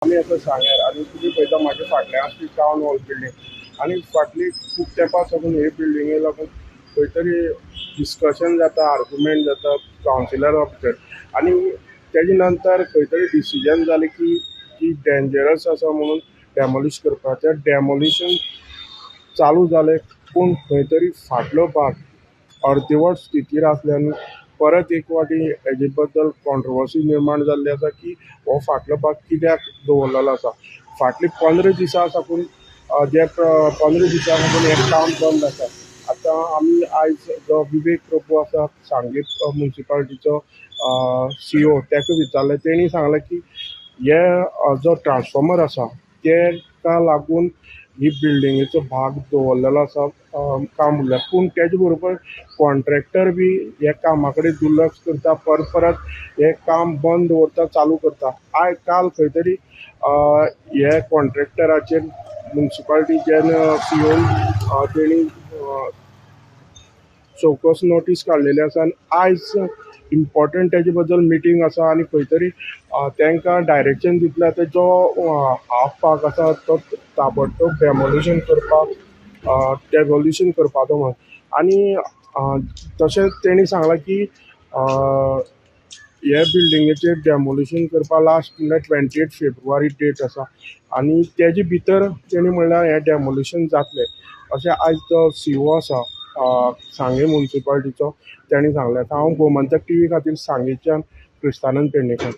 आम्ही असं सांगल्यार आनी तुमी पळयता म्हाज्या फाटल्यान आसा ती टावन हॉल बिल्डींग आनी फाटली खूब तेंपा साकून हे बिल्डिंगे लागून खंय तरी डिस्कशन जाता, आर्ग्युमेंट जाता कावन्सिलरा भितर आनी तेजे नंतर खंय तरी डिसिजन जालें की ती डेंजरस आसा म्हणून डॅमोलिश करपा. तें डॅमोलिशन चालू जालें पूण खंय तरी फाटलो भाग अर्देवट स्थितीर आसल्यान परत एक फावटी हेजे बद्दल कॉन्ट्रोवर्सी निर्माण जाल्ली आसा की हो फाटलो भाग कित्याक दवरलेलो आसा. फाटलीं 15 दिसां साकून जे 15 दिसां साकून हें काम बंद आसा. आतां आमी आयज जो विवेक प्रभू आसा सांगें मुन्सिपालिटीचो CEO ताका विचारलें. तेणी सांगलें की हे जो ट्रान्सफॉर्मर आसा तेका लागून ही बिल्डिंगेचो भाग दवरलेलो आसा काम उरल्या. पूण तेजे बरोबर कॉन्ट्रॅक्टर बी हे कामा कडेन दुर्लक्ष करता, परत हें काम बंद दवरता, चालू करता. काल खंय तरी हे कॉन्ट्रॅक्टराचेर मुन्सिपालिटीच्यान CEO तेणी चौकस नोटीस काडलेली आसा आनी आयज इम्पॉर्टंट तेजे बद्दल मिटींग आसा आनी खंय तरी तांकां डायरेक्शन दितलें आतां जो हाफ भाग आसा तो ताबडतोब डेमोलिशन करपाचो म्हणून. आनी तशेंच तेणी सांगलां की हे बिल्डिंगेचेर डेमोलिशन करपा लास्ट म्हणल्यार 28 फेब्रुवारी डेट आसा आनी तेजे भितर तेणी म्हणल्यार हें डेमोलिशन जातलें अशें आयज जो CEO आसा सांगे मुन्सिपालिटीचो तेणी सांगलें. हांव गोमंतक TV खातीर सांगेच्यान क्रिस्तानंद पेडणेकर.